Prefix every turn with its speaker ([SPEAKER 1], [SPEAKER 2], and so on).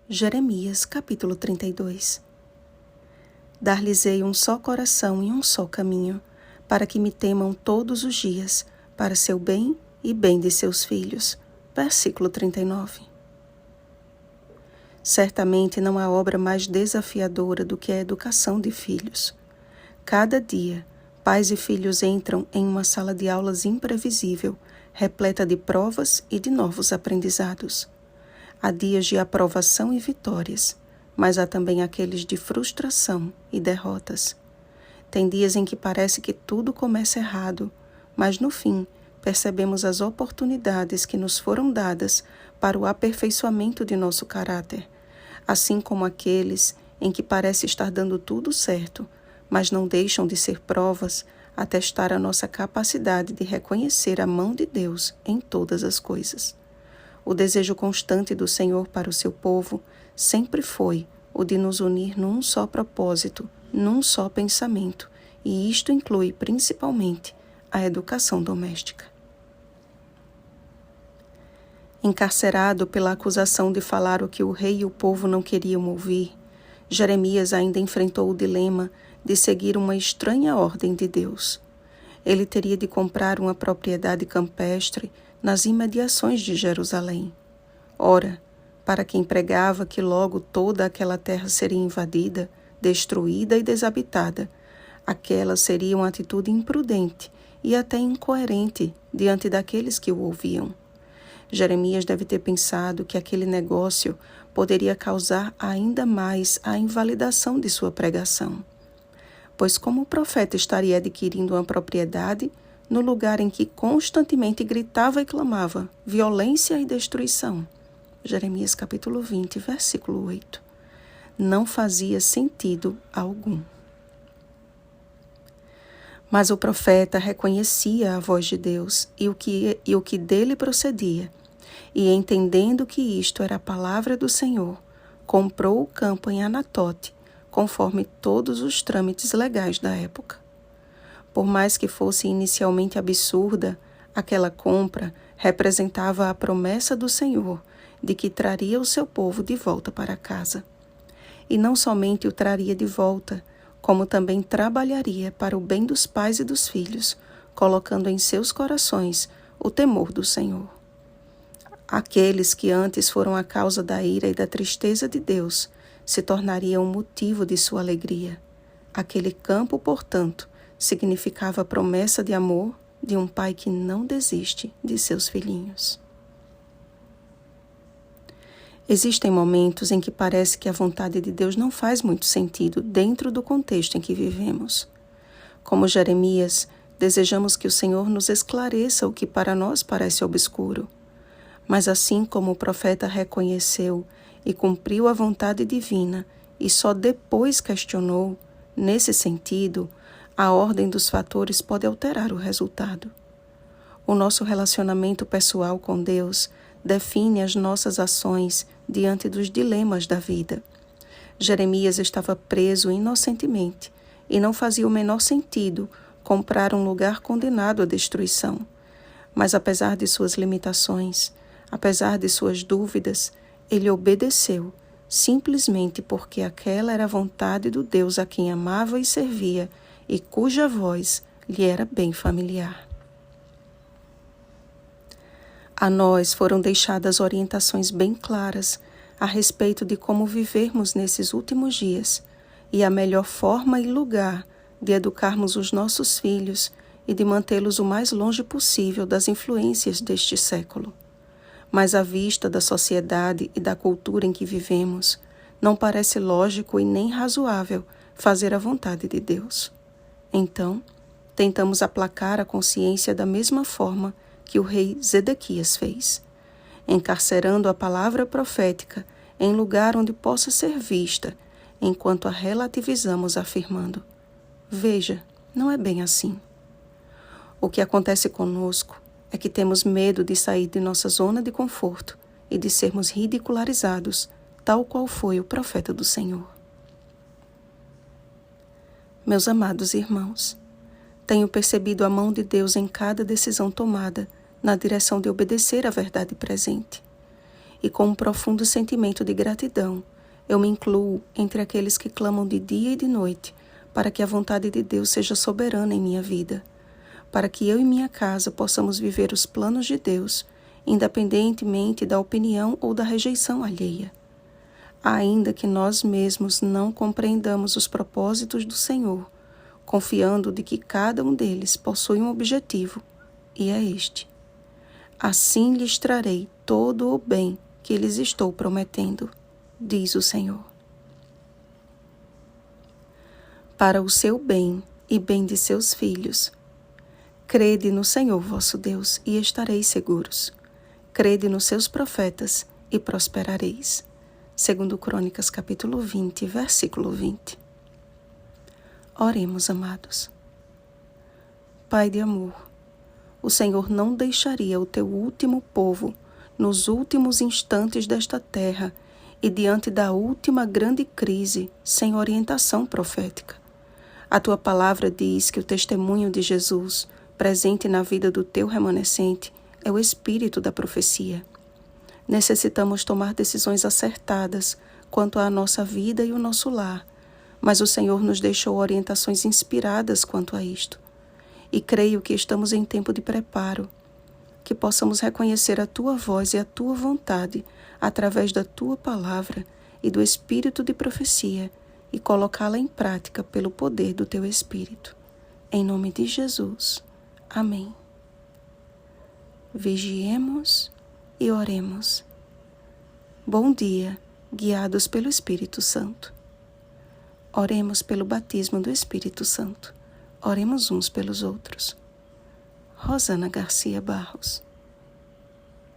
[SPEAKER 1] Jeremias, capítulo 32. Dar-lhes-ei um só coração e um só caminho, para que me temam todos os dias, para seu bem e bem de seus filhos. Versículo 39. Certamente não há obra mais desafiadora do que a educação de filhos. Cada dia, pais e filhos entram em uma sala de aulas imprevisível, repleta de provas e de novos aprendizados. Há dias de aprovação e vitórias, mas há também aqueles de frustração e derrotas. Tem dias em que parece que tudo começa errado, mas no fim percebemos as oportunidades que nos foram dadas para o aperfeiçoamento de nosso caráter, assim como aqueles em que parece estar dando tudo certo, mas não deixam de ser provas a testar a nossa capacidade de reconhecer a mão de Deus em todas as coisas. O desejo constante do Senhor para o seu povo sempre foi o de nos unir num só propósito, num só pensamento, e isto inclui principalmente a educação doméstica. Encarcerado pela acusação de falar o que o rei e o povo não queriam ouvir, Jeremias ainda enfrentou o dilema de seguir uma estranha ordem de Deus. Ele teria de comprar uma propriedade campestre nas imediações de Jerusalém. Ora, para quem pregava que logo toda aquela terra seria invadida, destruída e desabitada, aquela seria uma atitude imprudente e até incoerente diante daqueles que o ouviam. Jeremias deve ter pensado que aquele negócio poderia causar ainda mais a invalidação de sua pregação. Pois como o profeta estaria adquirindo uma propriedade no lugar em que constantemente gritava e clamava violência e destruição? Jeremias capítulo 20, versículo 8. Não fazia sentido algum. Mas o profeta reconhecia a voz de Deus e o que dele procedia, e entendendo que isto era a palavra do Senhor, comprou o campo em Anatote, conforme todos os trâmites legais da época. Por mais que fosse inicialmente absurda, aquela compra representava a promessa do Senhor de que traria o seu povo de volta para casa. E não somente o traria de volta, como também trabalharia para o bem dos pais e dos filhos, colocando em seus corações o temor do Senhor. Aqueles que antes foram a causa da ira e da tristeza de Deus se tornariam um motivo de sua alegria. Aquele campo, portanto, significava a promessa de amor de um pai que não desiste de seus filhinhos. Existem momentos em que parece que a vontade de Deus não faz muito sentido dentro do contexto em que vivemos. Como Jeremias, desejamos que o Senhor nos esclareça o que para nós parece obscuro. Mas assim como o profeta reconheceu e cumpriu a vontade divina e só depois questionou, nesse sentido, a ordem dos fatores pode alterar o resultado. O nosso relacionamento pessoal com Deus define as nossas ações diante dos dilemas da vida. Jeremias estava preso inocentemente e não fazia o menor sentido comprar um lugar condenado à destruição. Mas apesar de suas limitações, apesar de suas dúvidas, ele obedeceu, simplesmente porque aquela era a vontade do Deus a quem amava e servia e cuja voz lhe era bem familiar. A nós foram deixadas orientações bem claras a respeito de como vivermos nesses últimos dias e a melhor forma e lugar de educarmos os nossos filhos e de mantê-los o mais longe possível das influências deste século. Mas à vista da sociedade e da cultura em que vivemos, não parece lógico e nem razoável fazer a vontade de Deus. Então, tentamos aplacar a consciência da mesma forma que o rei Zedequias fez, encarcerando a palavra profética em lugar onde possa ser vista, enquanto a relativizamos afirmando: veja, não é bem assim. O que acontece conosco é que temos medo de sair de nossa zona de conforto e de sermos ridicularizados, tal qual foi o profeta do Senhor. Meus amados irmãos, tenho percebido a mão de Deus em cada decisão tomada na direção de obedecer à verdade presente. e com um profundo sentimento de gratidão, eu me incluo entre aqueles que clamam de dia e de noite para que a vontade de Deus seja soberana em minha vida, para que eu e minha casa possamos viver os planos de Deus, independentemente da opinião ou da rejeição alheia. Ainda que nós mesmos não compreendamos os propósitos do Senhor, confiando de que cada um deles possui um objetivo, e é este: assim lhes trarei todo o bem que lhes estou prometendo, diz o Senhor. Para o seu bem e bem de seus filhos, crede no Senhor vosso Deus e estareis seguros. Crede nos seus profetas e prosperareis. Segundo Crônicas, capítulo 20, versículo 20. Oremos, amados. Pai de amor, o Senhor não deixaria o teu último povo nos últimos instantes desta terra e diante da última grande crise sem orientação profética. A tua palavra diz que o testemunho de Jesus, presente na vida do teu remanescente, é o espírito da profecia. Necessitamos tomar decisões acertadas quanto à nossa vida e o nosso lar, mas o Senhor nos deixou orientações inspiradas quanto a isto. E creio que estamos em tempo de preparo, que possamos reconhecer a tua voz e a tua vontade através da tua palavra e do espírito de profecia e colocá-la em prática pelo poder do teu espírito. Em nome de Jesus. Amém. Vigiemos e oremos. Bom dia, guiados pelo Espírito Santo. Oremos pelo batismo do Espírito Santo. Oremos uns pelos outros. Rosana Garcia Barros.